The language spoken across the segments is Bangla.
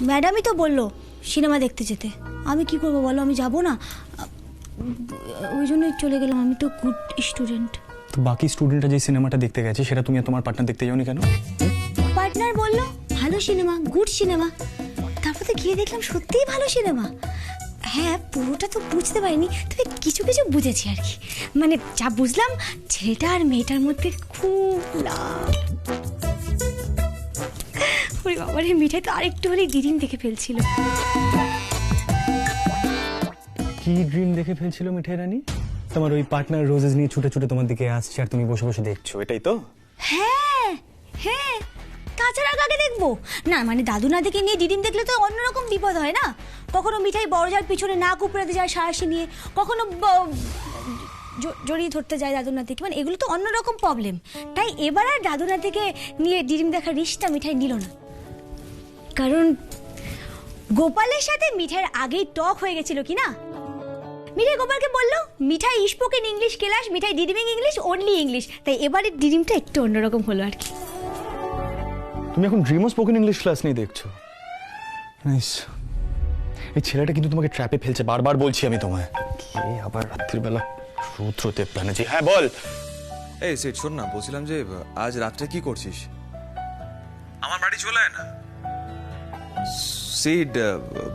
ম্যাডামই তো বললো সিনেমা দেখতে যেতে, আমি কি করবো বলো, আমি যাবো না, ওই জন্যই চলে গেলাম। আমি তো গুড স্টুডেন্ট। তো বাকি স্টুডেন্টরা যে সিনেমাটা দেখতে গেছে সেটা তুমি আর তোমার পার্টনার দেখতে যাওনি কেন? পার্টনার বললো ভালো সিনেমা, গুড সিনেমা, তারপর তো গিয়ে দেখলাম সত্যিই ভালো সিনেমা। হ্যাঁ, পুরোটা তো বুঝতে পারিনি, তবে কিছু কিছু বুঝেছি আর কি। মানে যা বুঝলাম, ছেলেটা আর মেয়েটার মধ্যে খুব লাভ। ওরে বাবা রে, মিঠাই তো আরেকটু হলেই ডিম দেখে ফেলছিল। কি ড্রিম দেখে ফেলছিল মিঠাই রানী? তোমার ওই পার্টনার রোজেস নিয়ে ছুটে ছুটে তোমার দিকে আসছে আর তুমি বসে বসে দেখছো, এটাই তো? হ্যাঁ হ্যাঁ, তাছাড়া কাকে দেখবো? না মানে দাদু না দেখে নিয়ে ডিম দেখলে তো অন্যরকম বিপদ হয় না। কখনো মিঠাই বড় যার পিছনে না কুপড়াতে যায় সাহসী নিয়ে, কখনো জড়িয়ে ধরতে যায় দাদু না থেকে, মানে এগুলো তো অন্যরকম প্রবলেম। তাই এবার আর দাদু না থেকে নিয়ে ডিম দেখার রিস্কটা মিঠাই নিল না, কারণ গোপালের সাথে মিঠাইয়ের আগেই টক হয়ে গেছিল কি না। মিঠাই গোপালকে বললো মিঠাই স্পোকেন ইংলিশ ক্লাস, মিঠাই ডিডিমিং ইংলিশ, অনলি ইংলিশ। তাই এবারে ডিডিমটা একটু অন্যরকম হলো আর কি। তুমি এখন ড্রিমও স্পোকেন ইংলিশ ক্লাস নিয়ে দেখছো? নাইস। এই ছেলেটা কিন্তু তোমাকে ট্র্যাপে ফেলছে, বারবার বলছি আমি তোমায়। কে আবার রাত্রির বেলা রুদ্রদেব ব্যানার্জি? হ্যাঁ বল। এই সেট শোন না, বলছিলাম যে আজ রাত্রে কি করছিস? আমার বাড়ি চলে আয় না। সিড,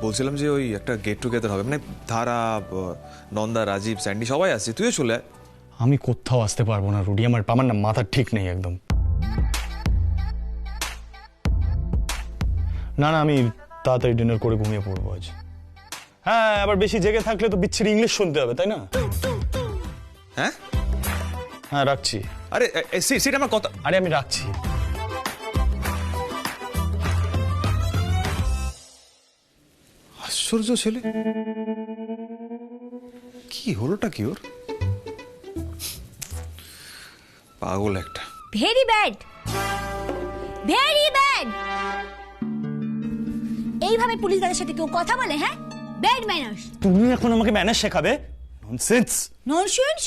বলছিলাম যে ওই একটা গেট টুগেদার হবে, মানে ধারা, নন্দা, রাজীব, স্যান্ডি সবাই আসছে, তুইও চলে আয়। আমি কোথাও আসতে পারবো না রুডি, আমার না মাথা ঠিক নেই একদম। না না, আমি তাড়াতাড়ি ডিনার করে ঘুমিয়ে পড়বো আজ। হ্যাঁ, আবার বেশি জেগে থাকলে তো বিচ্ছিরি ইংলিশ শুনতে হবে, তাই না? হ্যাঁ হ্যাঁ, রাখছি। আরে সিট, আমার কথা। আরে আমি রাখছি। আশ্চর্য ছেলে, কি হলোটা কি ওর? পাগল একটা। Very bad, very bad. এইভাবে পুলিশ দাদের সাথে কেউ কথা বলে? হ্যাঁ, ব্যাড ম্যানার্স। তুমি এখন আমাকে ম্যানার্স শেখাবে? ননসেন্স। ননসেন্স?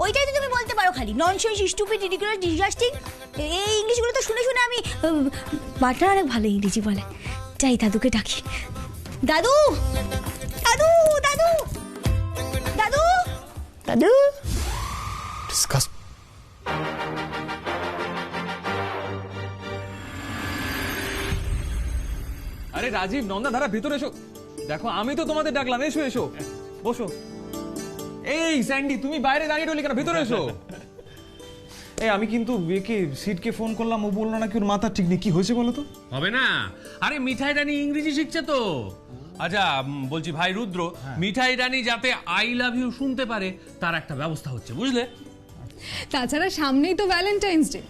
ওইটাই তো তুমি বলতে পারো খালি, ননসেন্স, স্টুপিড, রিডিকুলাস, ডিসগাস্টিং। এই ইংলিশগুলো তো শুনে শুনে আমি, বাটা অনেক ভালো ইংরেজি বলে। যাই দাদুকে ডাকি। দাদু, দাদু, দাদু, দাদু, দাদু। ডিসকাস। আরে রাজীব, নন্দা, ধারা, ভিতরে এসো। দেখো আমি তো তোমাদের ডাকলাম, এসো এসো, বসো। এই স্যান্ডি, তুমি বাইরে দাঁড়িয়ে রইলে কেন? ভিতরে এসো। এই আমি কিন্তু একে সিটকে ফোন করলাম, ও বললো নাকি ওর মাথা ঠিক নেই। কি হয়েছে বলো তো? হবে না। আরে মিঠাই রানী ইংরেজি শিখছে তো। আচ্ছা বলছি ভাই রুদ্র, মিঠাই রানী যাতে আই লাভ ইউ শুনতে পারে তার একটা ব্যবস্থা হচ্ছে, বুঝলে? তাছাড়া সামনেই তো ভ্যালেন্টাইন্স ডে,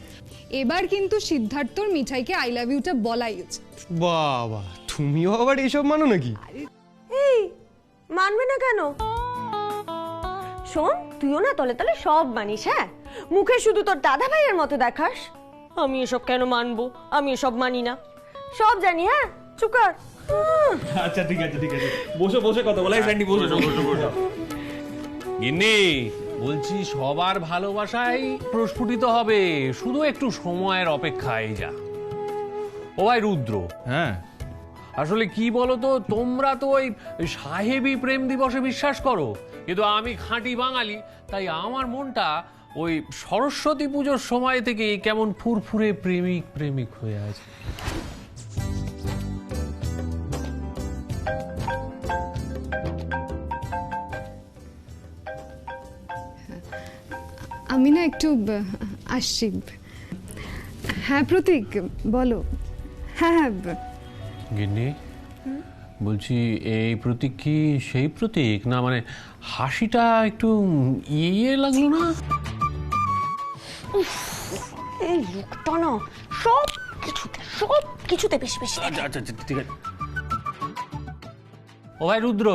এবার কিন্তু সিদ্ধার্থর মিঠাইকে আই লাভ ইউটা বলাই উচিত। বাবা, তুমিও আবার এইসব মানো নাকি? এই মানবে না কেন? শোন, তুইও না তলে তলে সব মানিস। হ্যাঁ, মুখে শুধু তোর দাদা ভাইয়ের মতো দেখাস। আমি এসব কেন মানবো? আমি এসব মানি না, সব জানি। হ্যাঁ, চুপ কর। আচ্ছা ঠিক আছে ঠিক আছে, বসো, বসে কথা বলাই। স্যান্ডি বসো বসো বসো। গিন্নি বলছি সবার ভালোবাসাই প্রস্ফুটিত হবে, শুধু একটু সময়ের অপেক্ষায় যা। ও ভাই রুদ্র, হ্যাঁ আসলে কি বলতো, তোমরা তো ওই সাহেবী প্রেম দিবসে বিশ্বাস করো, কিন্তু আমি খাঁটি বাঙালি, তাই আমার মনটা ওই সরস্বতী পুজোর সময় থেকে কেমন ফুরফুরে প্রেমিক প্রেমিক হয়ে আছে। আমি না একটু আসছি। হ্যাঁ প্রতীক, বলো। হ্যাঁ হ্যাঁ। গিন্নি বলছি, এই প্রতীক কি সেই প্রতীক? না মানে হাসিটা একটু ইয়ে লাগলো না? এই লোকটা না সব কিছুতে বেশি বেশি। আচ্ছা আচ্ছা ঠিক আছে। ও ভাই রুদ্র,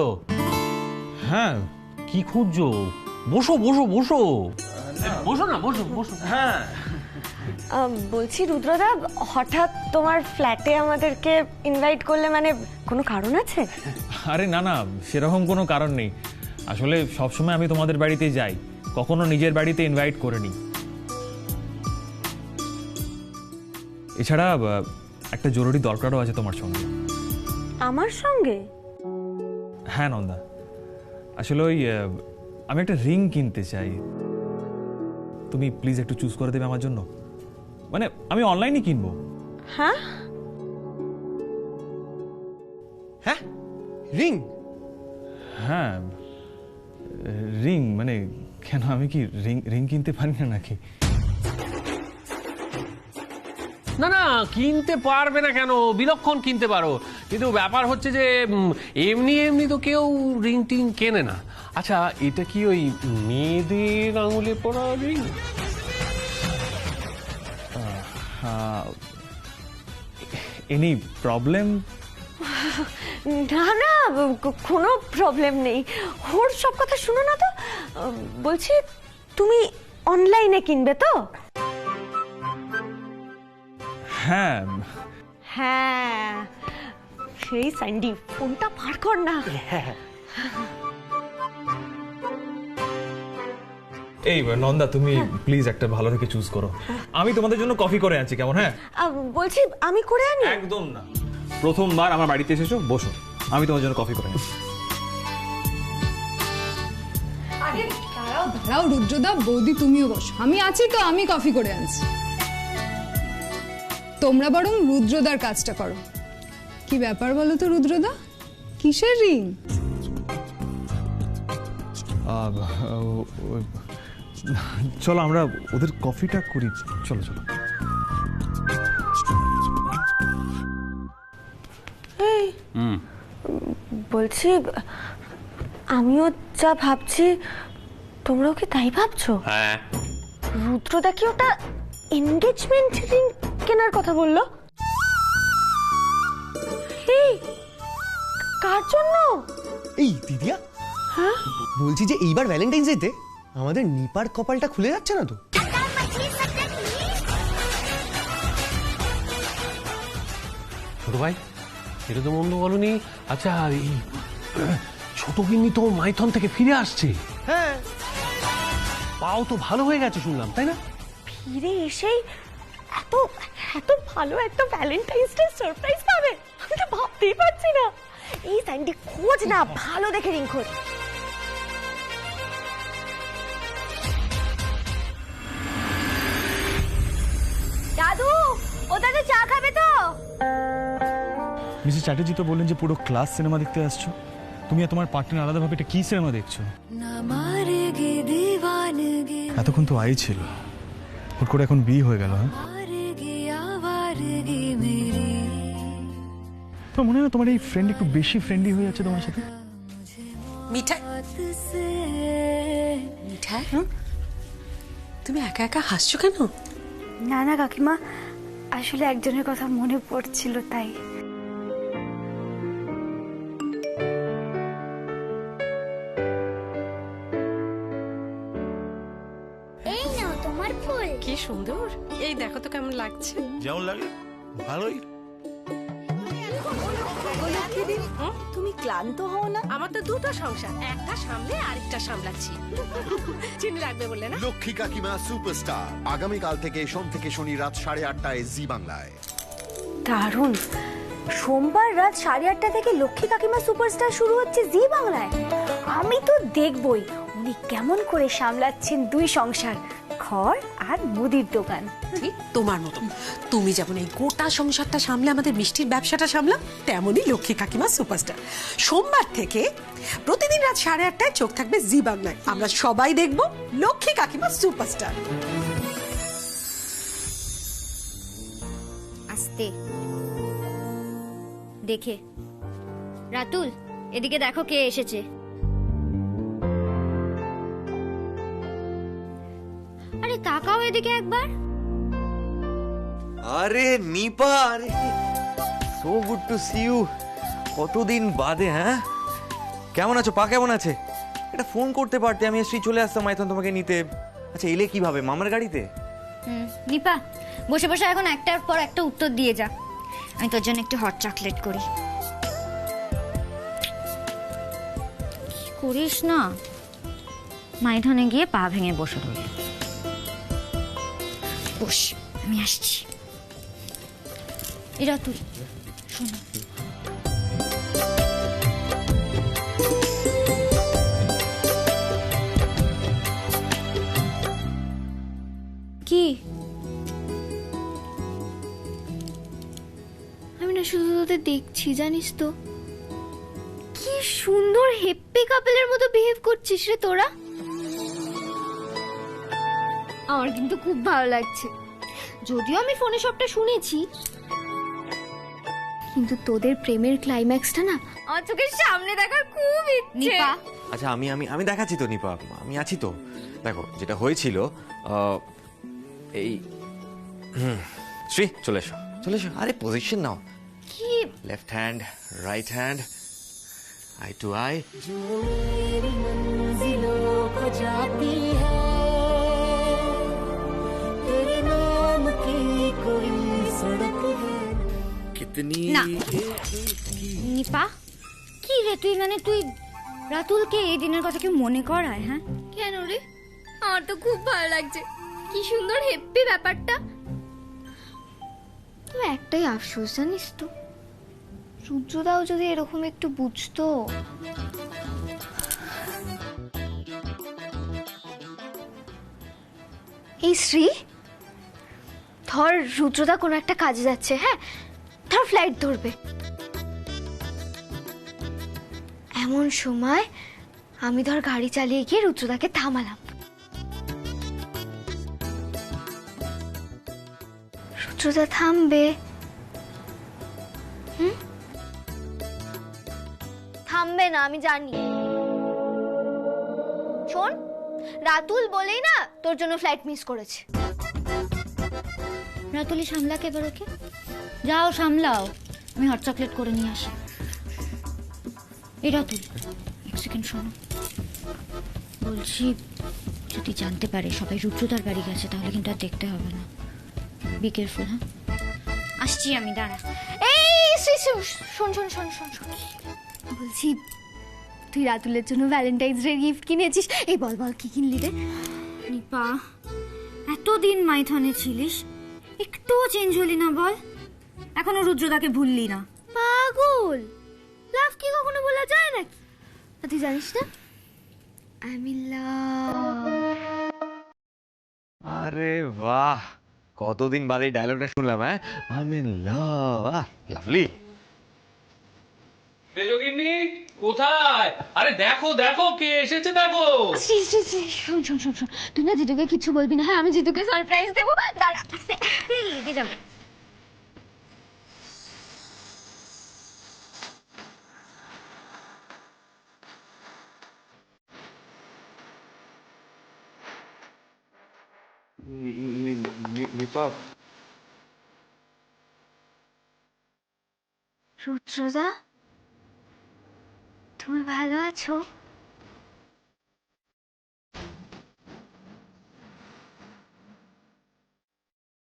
হ্যাঁ, কি খুঁজছো? বসো বসো বসো, বসো না, বসো বসো। হ্যাঁ বলছি রুদ্রদা, হঠাৎ তোমার ফ্ল্যাটে আমাদেরকে ইনভাইট করলে, মানে কোনো কারণ আছে? আরে না না, সেরকম কোনো কারণ নেই। আসলে সবসময় আমি তোমাদের বাড়িতে যাই, কখনো নিজের বাড়িতে ইনভাইট করিনি। এছাড়া একটা জরুরি দরকারও আছে তোমার সঙ্গে। আমার সঙ্গে? হ্যাঁ নন্দা, আসলে ওই আমি একটা রিং কিনতে চাই, তুমি প্লিজ একটু চুজ করে দেবে আমার জন্য। মানে আমি অনলাইনে কিনবো। হ্যাঁ হ্যাঁ, রিং? হ্যাঁ রিং, মানে কেন আমি কি রিং কিনতে পারি না নাকি? না না, কিনতে পারবে না কেন, বিলক্ষণ কিনতে পারো, কিন্তু ব্যাপার হচ্ছে যে এমনি এমনি তো কেউ রিং টিং কেনে না। আচ্ছা, এটা কি ওই মেয়েদের আঙুলে পড়া রিং? Any problem? না না, কোনো প্রবলেম নেই। ওর সব কথা শুনো না তো। বলছি তুমি অনলাইনে কিনবে তো? হ্যাঁ। হ্যাঁ, সেই স্যান্ডি, ফোনটা বার কর না। এই নন্দা, তুমি প্লিজ একটা ভালো থেকে চুজ করো। আমি তোমাদের জন্য কফি করে আনছি, কেমন? হ্যাঁ বলছি আমি করে আনি? একদম না, প্রথমবার আমার বাড়িতে এসেছো, বসো, আমি তোমার জন্য কফি করে আনছি। আরে দাঁড়াও দাঁড়াও রুদ্রদা, বৌদি তুমিও বসো, আমি আছি তো, আমি কফি করে আনছি। তোমরা বরং রুদ্রদার কাজটা করো। কি ব্যাপার বলো তো রুদ্রদা, কিসের রিং? চলো আমরা ওদের কফিটা করি, চলো চলো। বলছি আমিও যা ভাবছি তোমরাও কি তাই ভাবছো? হ্যাঁ। রুদ্রদা কি ওটা এনগেজমেন্ট রিং কেনার কথা বললো? এই কার জন্য? এই দিদিয়া, হ্যাঁ বলছি যে এইবার ভ্যালেন্টাইন্স ডেতে আমাদের নিপার কপালটা খুলে যাচ্ছে না তো? ছোট ভাই, এটা তো মন্দ বলনি। আচ্ছা, এই ছোট গিন্নি তো মাইথন থেকে ফিরে আসছে। হ্যাঁ, পাও তো ভালো হয়ে গেছে শুনলাম, তাই না? ফিরে এসেই এত এত ভালো একটা ভ্যালেন্টাইন্স ডে সারপ্রাইজ পাবে, আমি তো ভাবতেই পারছি না। এই স্যান্ডি, খোঁজ না, ভালো দেখে রিং খোঁজ। দাদু, ও দাদু চা খাবে তো? মিসেস চ্যাটার্জি তো বললেন যে পুরো ক্লাস সিনেমা দেখতে আসছো। তুমি আর তোমার পার্টনার আলাদাভাবে এটা কি সিনেমা দেখছো? এতক্ষণ তো আই ছিল, হুট করে এখন বিয়ে হয়ে গেল। হ্যাঁ, তোমার মনে হয় না তোমার এই ফ্রেন্ড একটু বেশি ফ্রেন্ডলি হয়ে যাচ্ছে তোমার সাথে? মিঠাই, মিঠাই, তুমি একা একা হাসছো কেন? না না কাকিমা, আসলে একজনের কথা মনে পড়ছিল তাই। এই নাও তোমার ফুল। কি সুন্দর, এই দেখো তো কেমন লাগছে। যেমন লাগে ভালোই। তুমি ক্লান্ত হও না? আমার তো দুটো সংসার, একটা সামলে আরেকটা সামলাচ্ছি। চিনি রাখবে বললে না? লক্ষ্মী কাকিমা সুপারস্টার আগামীকাল থেকে সোম থেকে শনি রাত 8:30টায় জি বাংলায়। দারুণ, সোমবার রাত 8:30 থেকে লক্ষ্মী কাকিমা সুপারস্টার শুরু হচ্ছে জি বাংলায়। আমি তো দেখবই উনি কেমন করে সামলাচ্ছেন দুই সংসার, ঘর আর মুদির দোকান। ঠিক তোমার মতো, তুমি যেমন এই গোটা সংসারটা সামলে আমাদের মিষ্টির ব্যবসাটা সামলাম, তেমনই লক্ষ্মী কাকিমা সুপারস্টার সোমবার থেকে প্রতিদিন রাত 8:30টায় চোখ থাকবে জি বাংলায়। আমরা সবাই দেখবো লক্ষ্মী কাকিমা সুপারস্টার। আস্তে দেখে। রাতুল, এদিকে দেখো কে এসেছে। আরে তাকাও এদিকে একবার। আরে নিপা, আরে so good to see you, কতদিন বাদে। হ্যাঁ, কেমন আছো? পা কেমন আছে? একটা ফোন করতে পারতে, আমি এসেই চলে আসতাম মাইথন তোমাকে নিতে। আচ্ছা, এলে কিভাবে? মামার গাড়িতে? নিপা, বসে বসে এখন একটার পর একটা উত্তর দিয়ে যা। আমি তোর জন্য একটু হট চকলেট করি। কি করিস না, মাইথনে গিয়ে পা ভেঙে বসে রইল। বস, আমি আসছি। এরা তুই শোনো, তোদের দেখছি, জানিস তো কি সুন্দর হ্যাপি কাপলের মতো বিহেভ করছিস রে তোরা। আমার কিন্তু খুব ভালো লাগছে, যদিও আমি ফোনে সবটা শুনেছি, কিন্তু তোদের প্রেমের ক্লাইম্যাক্সটা না আমার চোখের সামনে দেখার খুব ইচ্ছে। আচ্ছা আমি আমি আমি দেখাচ্ছি তো নিপা, আমি আছি তো। দেখো যেটা হয়েছিল এই শ্রী চলে এসো চলে এসো। আরে পজিশন নাও, কি left hand right hand, eye to eye. না নিপা, কি রে তুই, মানে তুই রাতুলকে এই দিনের কথা কি মনে করায়? হ্যাঁ কেন রে? আমার তো খুব ভালো লাগছে, কি সুন্দর হ্যাপি ব্যাপারটা। তো একটাই আফসোস জানিস তো, সূর্যদাও যদি এরকম একটু বুঝতো। এই শ্রী, ধর রুদ্রদা কোনো একটা কাজে যাচ্ছে, হ্যাঁ ধর ফ্লাইট ধরবে, এমন সময় আমি ধর গাড়ি চালিয়ে গিয়ে রুদ্রদাকে থামালাম। রুদ্রদা থামবে, থামবে না আমি জানি। শোন, রাতুল বলেই না তোর জন্য ফ্লাইট মিস করেছে। রাতুলি সামলাকে এবার ওকে, যাও সামলাও, আমি হট চকলেট করে নিয়ে আসি। এই রাতুল এক সেকেন্ড শোনো, বলছি যদি জানতে পারে সবাই রুদ্রদার বাড়ি গেছে তাহলে কিন্তু আর দেখতে হবে না। Be careful. হ্যাঁ আসছি আমি, দাঁড়া। এই শোন শোন শোন শোন শোন, বলছি তুই রাতুলের জন্য ভ্যালেন্টাইন্স ডে গিফট কিনেছিস? এই বল বল কি কিনলি রে? নিপা, এতদিন মাইথনে ছিলিস, একটুও চেঞ্জ হলি না বল? এখনো রুদ্রদাকে ভুললি না? পাগল, লাভ কি কখনো বলা যায় নাকি? তুই জানিস না আই এম ইন লাভ। আরে বাহ, কতদিন বাদে ডায়লগটা শুনলাম। হ্যাঁ I am in love, lovely. কোথায়? আরে দেখো দেখো কে এসেছে, দেখো। শোন শোন শোন শোন, তুই না জিতুকে কিছু বলবি না, হ্যাঁ আমি জিতুকে সারপ্রাইজ দেবো, দাঁড়া লেগে যাবে। নিপা, রুদ্রদা তুমি ভালো আছো?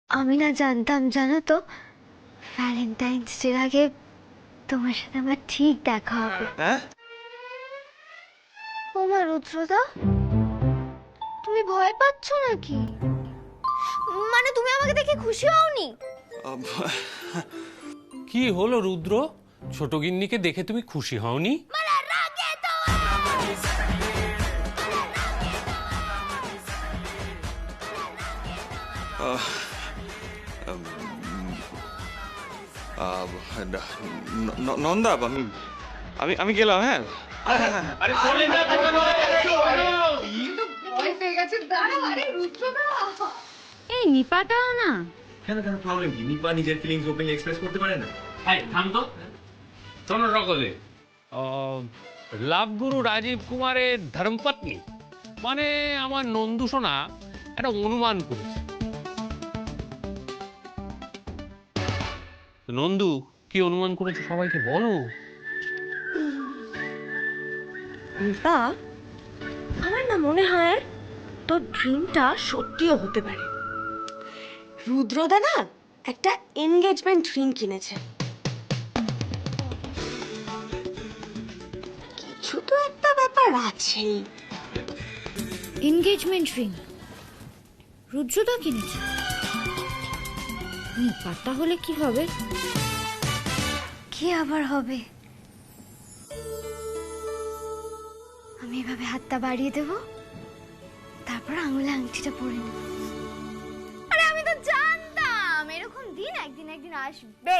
আমি না জানতাম জানো তো, ভ্যালেন্টাইন্স ডের আগে তোমার সাথে আমার ঠিক দেখা হবে। হ্যাঁ ও মা রুদ্রদা, তুমি ভয় পাচ্ছ নাকি? মানে তুমি আমাকে দেখে খুশি হওনি? কি হলো রুদ্র, ছোট গিন্নিকে দেখে তুমি খুশি হওনি? নন্দা, আমি আমি গেলাম। হ্যাঁ এই নিপাটাও না। কেন কেন প্রবলেম কি? নিপা নিজের ফিলিংস ওপেনলি এক্সপ্রেস করতে পারে না? এই থাম তো, শোনো সকলে, লাভ গুরু রাজীব কুমারের ধর্মপত্নী মানে আমার নন্দু সোনা একটা অনুমান করেছে। নন্দু কি অনুমান করেছে সবাইকে বলো। তা আমার না মনে হয় তোর ড্রিমটা সত্যিও হতে পারে। রুদ্রদা না একটা এনগেজমেন্ট রিং কিনেছে, কিছু তো একটা ব্যাপার আছেই। এনগেজমেন্ট রিং রুদ্রদা কিনেছে? নিপাটা হলে কি হবে? কি আবার হবে? আমি এভাবে হাতটা বাড়িয়ে দেব, তারপর আঙুলে আংটিটা পরে নেব। আরে আমি তো জানতাম এরকম দিন একদিন একদিন আসবে।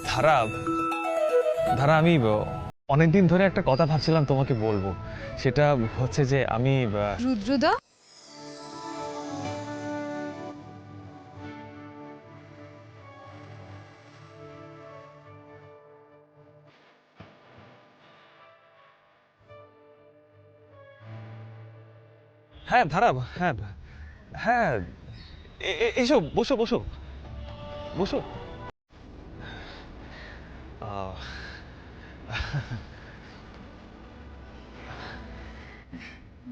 ধারা ধারা আমি অনেকদিন ধরে একটা কথা ভাবছিলাম তোমাকে বলবো, সেটা হচ্ছে যে আমি রুদ্রদা, হ্যাঁ ধারা, হ্যাঁ হ্যাঁ এসো, বসো বসো বসো।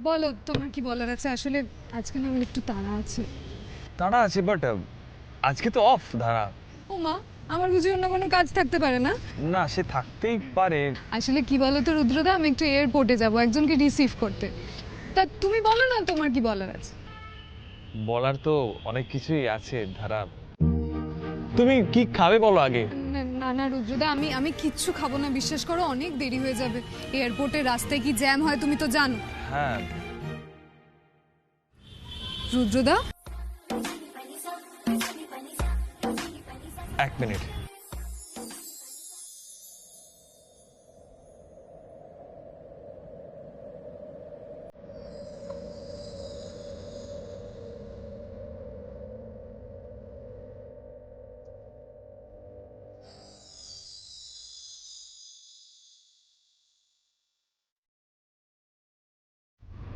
বলো তোমার কি বলার আছে? আসলে আজকে না আমার একটু তাড়া আছে। তাড়া আছে, বাট আজকে তো অফ ধারা। ও মা, আমার বুঝি অন্য কোনো কাজ থাকতে পারে না? না, সে থাকতেই পারে। আসলে কি বলো তো রুদ্রদা, আমি একটু এয়ারপোর্টে যাব একজনকে রিসিভ করতে। তা তুমি বলো না তোমার কি বলার আছে। বলার তো অনেক কিছুই আছে ধারা, তুমি কি খাবে বলো আগে। না না রুদ্রদা, আমি কিচ্ছু খাবো না, বিশ্বাস করো অনেক দেরি হয়ে যাবে। এয়ারপোর্টের রাস্তায় কি জ্যাম হয় তুমি তো জানো। হ্যাঁ রুদ্রদা, এক মিনিট।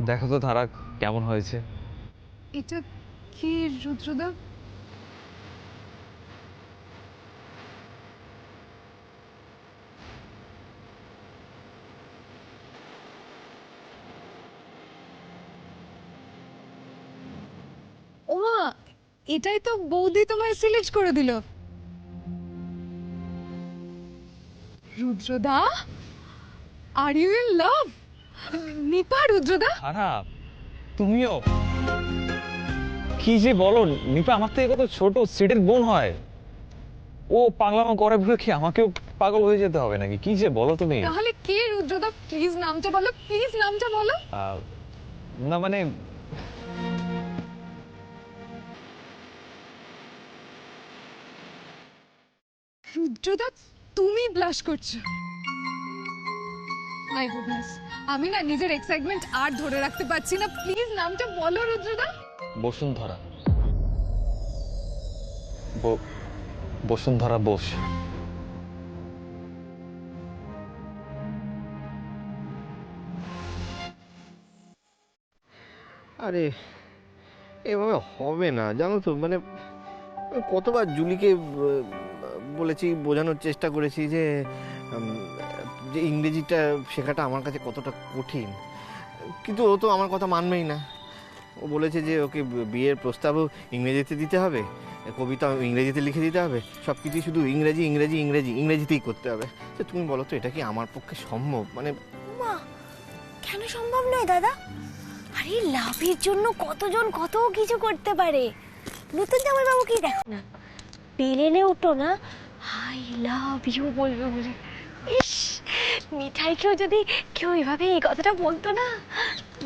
দেখো তো ধারা কেমন হয়েছে। এটা কি রুদ্রদা? ওমা, এটাই তো বৌদি তোমায় সিলেক্ট করে দিল। রুদ্রদা, are you in love? Nipa, রুদ্রদা। খারাপ, তুমিও কি যে বলো, নিপা আমার থেকে কত ছোট, সিটের বোন হয়। ও পাগলামো করে বলে কি আমাকেও পাগল হয়ে যেতে হবে নাকি? কি যে বলো তুমি। তাহলে কে রুদ্রদা? প্লিজ নামটা বলো, প্লিজ নামটা বলো। না মানে রুদ্রদা, তুমি ব্লাশ করছো। মাই গুডনেস, আমি না নিজের এক্সাইটমেন্ট আর ধরে রাখতে পারছি না। প্লিজ নামটা বলো রুদ্রদা। বসুন্ধরা। বসুন্ধরা বোস। আরে এভাবে হবে না, জানো তো, মানে কতবার জুলিকে বলেছি, বোঝানোর চেষ্টা করেছি যে যে ইংরেজিটা শেখাটা আমার কাছে কতটা কঠিন, কিন্তু ও তো আমার কথা মানবেই না। ও বলেছে যে ওকে বিয়ের প্রস্তাবও ইংরেজিতে দিতে হবে, কবিতা ইংরেজিতে লিখে দিতে হবে, সব কিছুই শুধু ইংরেজি ইংরেজি ইংরেজি ইংরেজিতেই করতে হবে। তো তুমি বলো তো, এটা কি আমার পক্ষে সম্ভব? মানে মা, কেন সম্ভব নয় দাদা? আরে লাভের জন্য কতজন কত কিছু করতে পারে। নতুন জামাইবাবু কি দেখো না, প্লেনে উঠো না আই লাভ ইউ বলবে বলে। ইস, মিঠাইকেও যদি কেউ এভাবে এই কথাটা বলতো না,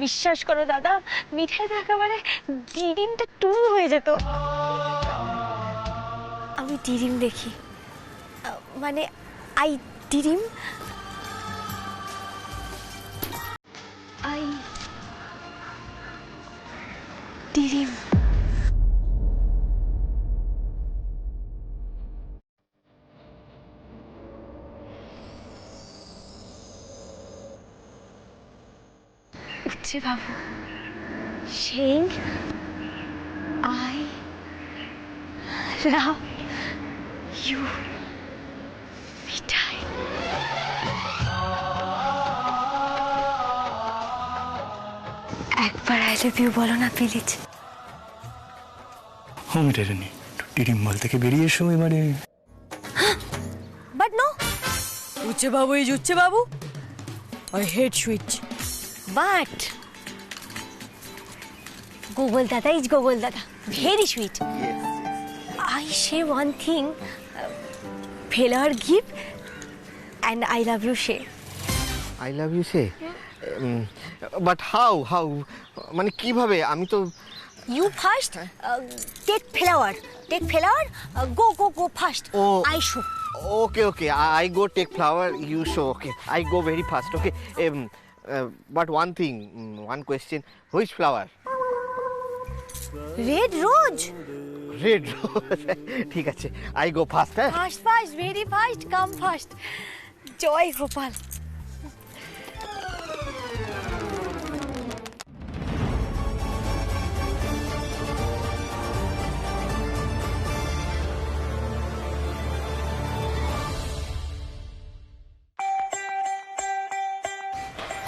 বিশ্বাস করো দাদা, মিঠাই তো একেবারে ডিডিমটা টু হয়ে যেত। আমি ডিডিম দেখি, মানে আই ডিডিম, আই ডিডিম। উঠছে বাবু, সেই আই লাভ ইউ মিঠাই। একবার আই লাভ ইউ বলো না প্লিজ। ও মিটারেনি, ডিডিম মল থেকে বেরিয়ে এসো এবারে। বাট নো, উচ্চে বাবু ইজ উচ্চে বাবু। I hate switch. But Gogol দাদা ইজ গোগল দাদা, very sweet. I say one thing, failure give and I love you say. I love you say, but how how, মানে কিভাবে? আমি তো You first take flower, go first. Oh. I show. Okay, okay. I go take flower. You show. Okay. I go very fast. Okay. But one thing, one question. Which flower? Red rose. Red rose. ঠিক আছে. I go fast. হ্যাঁ? ফাস্ট ফাস্ট, ভেরি ফাস্ট, কাম ফাস্ট। জয় গোপাল।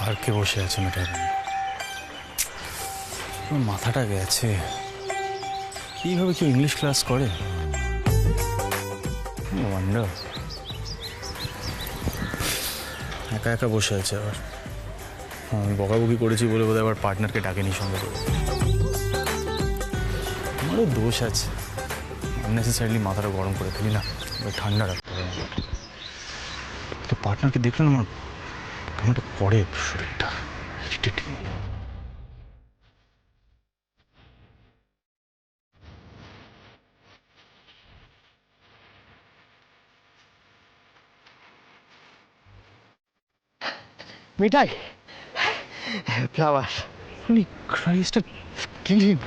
আর কে বসে আছে মেয়েটার রুমে? আমার মাথাটা গেছে। এইভাবে কেউ ইংলিশ ক্লাস করে? ওয়ান্ডার একা একা বসে আছে আবার। আমি বকাবকি করেছি বলে বোধহয় আবার পার্টনারকে ডাকেনি সঙ্গে করে। আমারও দোষ আছে, আননেসেসারিলি মাথাটা গরম করে ফেলি না, ঠান্ডা রাখতে হবে। তো পার্টনারকে দেখলে না আমার কেমনটা করে শরীরটা। মিঠাই, flower. Holy Christ, kill him.